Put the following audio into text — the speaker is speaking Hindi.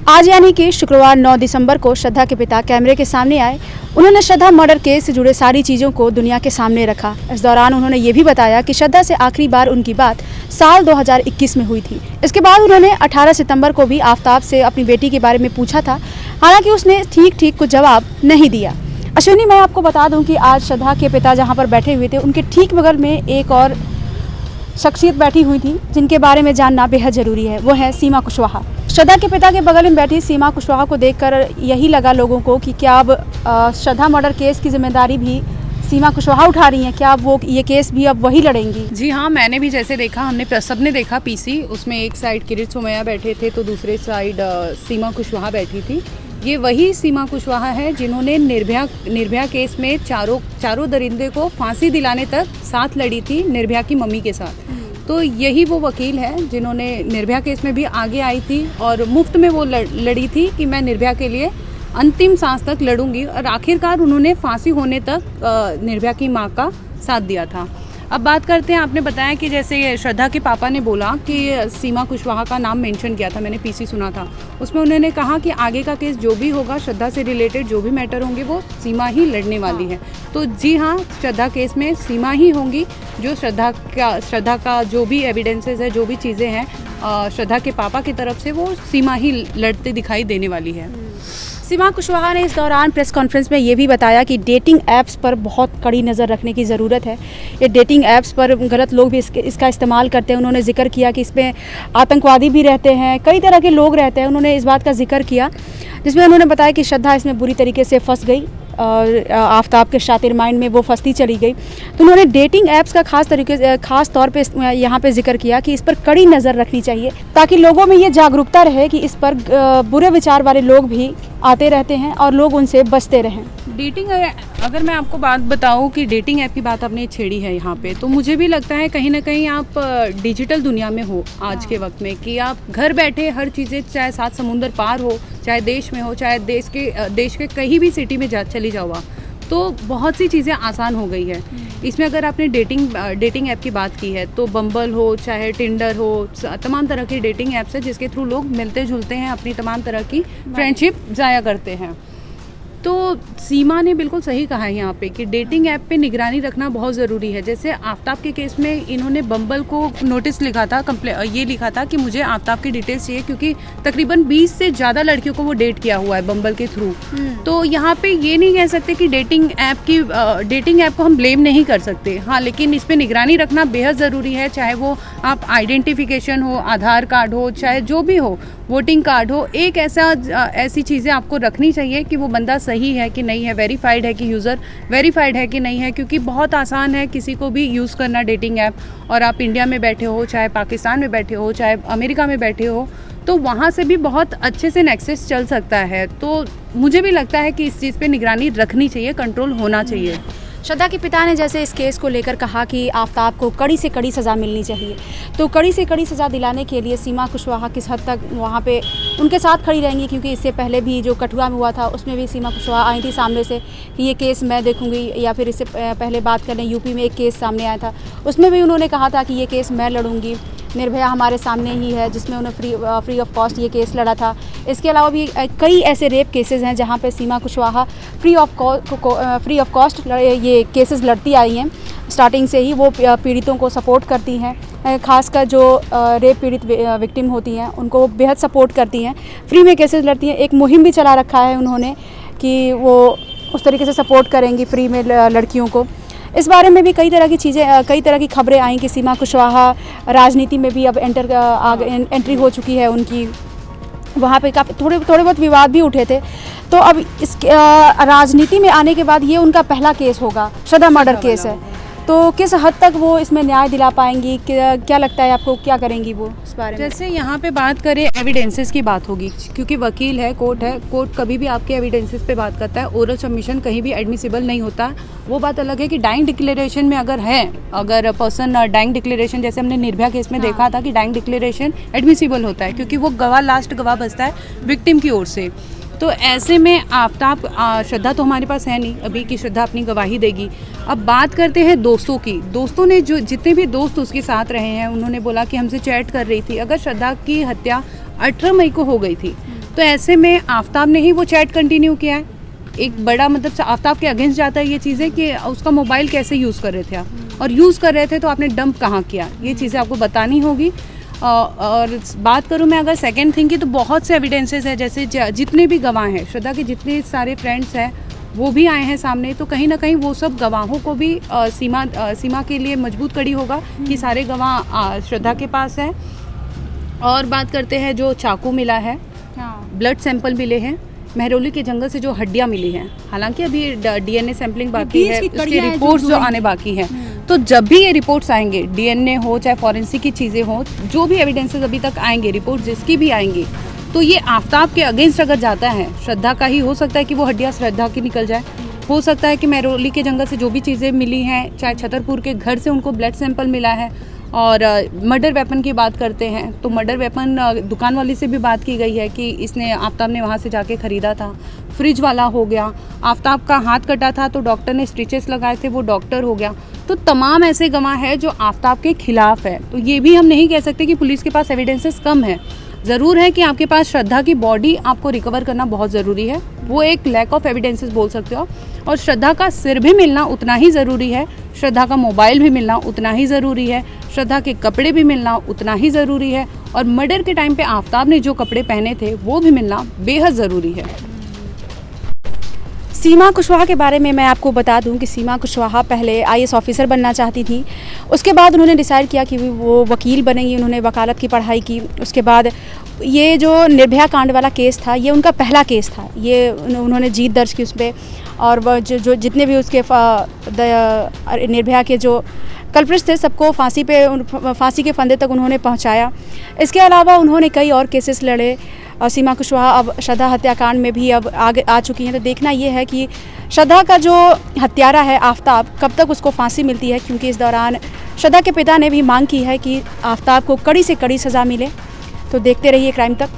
आज यानी कि शुक्रवार 9 दिसंबर को श्रद्धा के पिता कैमरे के सामने आए। उन्होंने श्रद्धा मर्डर केस से जुड़े सारी चीज़ों को दुनिया के सामने रखा। इस दौरान उन्होंने ये भी बताया कि श्रद्धा से आखिरी बार उनकी बात साल 2021 में हुई थी। इसके बाद उन्होंने 18 सितंबर को भी आफ्ताब से अपनी बेटी के बारे में पूछा था, हालांकि उसने ठीक कुछ जवाब नहीं दिया। अश्विनी, मैं आपको बता दूं कि आज श्रद्धा के पिता जहां पर बैठे हुए थे, उनके ठीक बगल में एक और शख्सियत बैठी हुई थी जिनके बारे में जानना बेहद ज़रूरी है। वो है सीमा कुशवाहा। श्रद्धा के पिता के बगल में बैठी सीमा कुशवाहा को देखकर यही लगा लोगों को कि क्या अब श्रद्धा मर्डर केस की जिम्मेदारी भी सीमा कुशवाहा उठा रही हैं? क्या अब वो ये केस भी अब वही लड़ेंगी? जी हाँ, मैंने भी जैसे देखा, हमने सबने देखा पीसी, उसमें एक साइड किरीट सोमैया बैठे थे तो दूसरे साइड सीमा कुशवाहा बैठी थी। ये वही सीमा कुशवाहा है जिन्होंने निर्भया केस में चारों दरिंदे को फांसी दिलाने तक साथ लड़ी थी निर्भया की मम्मी के साथ। तो यही वो वकील है जिन्होंने निर्भया केस में भी आगे आई थी और मुफ्त में वो लड़ी थी कि मैं निर्भया के लिए अंतिम सांस तक लड़ूंगी, और आखिरकार उन्होंने फांसी होने तक निर्भया की मां का साथ दिया था। अब बात करते हैं, आपने बताया कि जैसे श्रद्धा के पापा ने बोला कि सीमा कुशवाहा का नाम मेंशन किया था, मैंने पीसी सुना था, उसमें उन्होंने कहा कि आगे का केस जो भी होगा, श्रद्धा से रिलेटेड जो भी मैटर होंगे वो सीमा ही लड़ने वाली है। तो जी हाँ, श्रद्धा केस में सीमा ही होंगी, जो श्रद्धा का जो भी एविडेंसेस है, जो भी चीज़ें हैं श्रद्धा के पापा की तरफ से, वो सीमा ही लड़ते दिखाई देने वाली है। सीमा कुशवाहा ने इस दौरान प्रेस कॉन्फ्रेंस में ये भी बताया कि डेटिंग ऐप्स पर बहुत कड़ी नज़र रखने की ज़रूरत है। ये डेटिंग ऐप्स पर गलत लोग भी इसका इस्तेमाल करते हैं। उन्होंने जिक्र किया कि इसमें आतंकवादी भी रहते हैं, कई तरह के लोग रहते हैं। उन्होंने इस बात का जिक्र किया, जिसमें उन्होंने बताया कि श्रद्धा इसमें बुरी तरीके से फंस गई और आफ्ताब के शातिर माइंड में वो फंसती चली गई। तो उन्होंने डेटिंग ऐप्स का खास तौर पे यहाँ पे जिक्र किया कि इस पर कड़ी नज़र रखनी चाहिए, ताकि लोगों में ये जागरूकता रहे कि इस पर बुरे विचार वाले लोग भी आते रहते हैं और लोग उनसे बचते रहें। डेटिंग, अगर मैं आपको बात बताऊं कि डेटिंग ऐप की बात आपने छेड़ी है यहाँ पे, तो मुझे भी लगता है कहीं ना कहीं आप डिजिटल दुनिया में हो आज के वक्त में, कि आप घर बैठे हर चीज़ें, चाहे 7 समुंदर पार हो, चाहे देश में हो, चाहे देश के कहीं भी सिटी में चली जाओ आप, तो बहुत सी चीज़ें आसान हो गई है। इसमें अगर आपने डेटिंग ऐप की बात की है तो बम्बल हो, चाहे टिंडर हो, तमाम तरह की डेटिंग ऐप्स है जिसके थ्रू लोग मिलते जुलते हैं, अपनी तमाम तरह की फ्रेंडशिप जाया करते हैं। तो सीमा ने बिल्कुल सही कहा है यहाँ पे कि डेटिंग ऐप पे निगरानी रखना बहुत ज़रूरी है। जैसे आफ्ताब के केस में इन्होंने बम्बल को नोटिस लिखा था, ये लिखा था कि मुझे आफ्ताब की डिटेल्स चाहिए, क्योंकि तकरीबन 20 से ज़्यादा लड़कियों को वो डेट किया हुआ है बम्बल के थ्रू। तो यहाँ पे ये नहीं कह सकते कि डेटिंग ऐप को हम ब्लेम नहीं कर सकते, हाँ, लेकिन इस पर निगरानी रखना बेहद ज़रूरी है। चाहे वो आप आइडेंटिफिकेशन हो, आधार कार्ड हो, चाहे जो भी हो, वोटिंग कार्ड हो, एक ऐसी चीज़ें आपको रखनी चाहिए कि वो बंदा सही है कि नहीं है, वेरीफाइड है कि यूज़र वेरीफाइड है कि नहीं है, क्योंकि बहुत आसान है किसी को भी यूज़ करना डेटिंग ऐप। और आप इंडिया में बैठे हो, चाहे पाकिस्तान में बैठे हो, चाहे अमेरिका में बैठे हो, तो वहाँ से भी बहुत अच्छे से नेक्सेस चल सकता है। तो मुझे भी लगता है कि इस चीज़ पे निगरानी रखनी चाहिए, कंट्रोल होना चाहिए। श्रद्धा के पिता ने जैसे इस केस को लेकर कहा कि आफ्ताब को कड़ी से कड़ी सज़ा मिलनी चाहिए, तो कड़ी से कड़ी सज़ा दिलाने के लिए सीमा कुशवाहा किस हद तक वहाँ पे उनके साथ खड़ी रहेंगी? क्योंकि इससे पहले भी जो कठुआ में हुआ था उसमें भी सीमा कुशवाहा आई थी सामने से कि ये केस मैं देखूंगी, या फिर इससे पहले बात करें यूपी में एक केस सामने आया था, उसमें भी उन्होंने कहा था कि ये केस मैं लड़ूंगी। निर्भया हमारे सामने ही है जिसमें उन्होंने फ्री ऑफ कॉस्ट ये केस लड़ा था। इसके अलावा भी कई ऐसे रेप केसेस हैं जहां पे सीमा कुशवाहा फ्री ऑफ कॉस्ट ये केसेस लड़ती आई हैं। स्टार्टिंग से ही वो पीड़ितों को सपोर्ट करती हैं, खासकर जो रेप पीड़ित विक्टिम होती हैं उनको वो बेहद सपोर्ट करती हैं, फ्री में केसेस लड़ती हैं। एक मुहिम भी चला रखा है उन्होंने कि वो उस तरीके से सपोर्ट करेंगी फ्री में लड़कियों को। इस बारे में भी कई तरह की खबरें आई कि सीमा कुशवाहा राजनीति में भी अब एंट्री हो चुकी है उनकी। वहाँ पे काफ़ी थोड़े बहुत विवाद भी उठे थे। तो अब इस राजनीति में आने के बाद ये उनका पहला केस होगा, श्रद्धा मर्डर केस है। तो किस हद तक वो इसमें न्याय दिला पाएंगी, क्या लगता है आपको, क्या करेंगी वो इस बारे में? जैसे यहाँ पे बात करें, एविडेंसेस की बात होगी, क्योंकि वकील है, कोर्ट कभी भी आपके एविडेंसेस पे बात करता है। ओरल सबमिशन कहीं भी एडमिसिबल नहीं होता। वो बात अलग है कि डाइंग डिक्लेरेशन में अगर पर्सन डाइंग डिक्लेरेशन, जैसे हमने निर्भया केस में देखा था कि डाइंग डिक्लेरेशन एडमिसिबल होता है, क्योंकि वो लास्ट गवाह बचता है विक्टिम की ओर से। तो ऐसे में आफ्ताब, श्रद्धा तो हमारे पास है नहीं अभी कि श्रद्धा अपनी गवाही देगी। अब बात करते हैं दोस्तों की। दोस्तों ने जितने भी दोस्त उसके साथ रहे हैं, उन्होंने बोला कि हमसे चैट कर रही थी। अगर श्रद्धा की हत्या 18 मई को हो गई थी तो ऐसे में आफ्ताब ने ही वो चैट कंटिन्यू किया है। एक बड़ा मतलब आफ्ताब के अगेंस्ट जाता है ये चीज़ें कि उसका मोबाइल कैसे यूज़ कर रहे थे आप, और यूज़ कर रहे थे तो आपने डंप कहाँ किया, ये चीज़ें आपको बतानी होगी। और बात करूँ मैं अगर सेकेंड थिंग की, तो बहुत से एविडेंसेस है, जैसे जितने भी गवाह हैं, श्रद्धा के जितने सारे फ्रेंड्स हैं वो भी आए हैं सामने, तो कहीं ना कहीं वो सब गवाहों को भी सीमा के लिए मजबूत कड़ी होगा कि सारे गवाह श्रद्धा के पास है। और बात करते हैं जो चाकू मिला है, ब्लड सैंपल मिले हैं, महरौली के जंगल से जो हड्डियां मिली हैं, हालांकि अभी डीएनए सैंपलिंग बाकी है, उसके रिपोर्ट्स जो आने बाकी हैं, तो जब भी ये रिपोर्ट्स आएंगे, डीएनए हो चाहे फॉरेंसिक की चीज़ें हो, जो भी एविडेंसेस अभी तक आएंगे, रिपोर्ट जिसकी भी आएंगी, तो ये आफ्ताब के अगेंस्ट अगर जाता है, श्रद्धा का ही हो सकता है कि वो हड्डियाँ श्रद्धा की निकल जाए, हो सकता है कि महरौली के जंगल से जो भी चीज़ें मिली हैं, चाहे छतरपुर के घर से उनको ब्लड सैंपल मिला है। और मर्डर वेपन की बात करते हैं तो मर्डर वेपन दुकान वाली से भी बात की गई है कि इसने आफ्ताब ने वहाँ से जाके ख़रीदा था। फ्रिज वाला हो गया, आफ्ताब का हाथ कटा था तो डॉक्टर ने स्टिचेस लगाए थे, वो डॉक्टर हो गया। तो तमाम ऐसे गवाह हैं जो आफ्ताब के खिलाफ है। तो ये भी हम नहीं कह सकते कि पुलिस के पास एविडेंसेस कम है। ज़रूर है कि आपके पास श्रद्धा की बॉडी आपको रिकवर करना बहुत ज़रूरी है, वो एक लैक ऑफ एविडेंसेस बोल सकते हो। और श्रद्धा का सिर भी मिलना उतना ही ज़रूरी है, श्रद्धा का मोबाइल भी मिलना उतना ही ज़रूरी है, श्रद्धा के कपड़े भी मिलना उतना ही ज़रूरी है, और मर्डर के टाइम पे आफ्ताब ने जो कपड़े पहने थे वो भी मिलना बेहद ज़रूरी है। सीमा कुशवाहा के बारे में मैं आपको बता दूं कि सीमा कुशवाहा पहले आईएएस ऑफिसर बनना चाहती थी। उसके बाद उन्होंने डिसाइड किया कि वो वकील बनेंगी, उन्होंने वकालत की पढ़ाई की। उसके बाद ये जो निर्भया कांड वाला केस था, ये उनका पहला केस था, ये उन्होंने जीत दर्ज की उस पर, और वह जो जितने भी उसके निर्भया के जो कल्प्रिट्स थे सबको फांसी के फंदे तक उन्होंने पहुंचाया। इसके अलावा उन्होंने कई और केसेस लड़े, और सीमा कुशवाहा अब श्रद्धा हत्याकांड में भी अब आगे आ चुकी हैं। तो देखना ये है कि श्रद्धा का जो हत्यारा है आफ्ताब, कब तक उसको फांसी मिलती है, क्योंकि इस दौरान श्रद्धा के पिता ने भी मांग की है कि आफ्ताब को कड़ी से कड़ी सज़ा मिले। तो देखते रहिए क्राइम तक।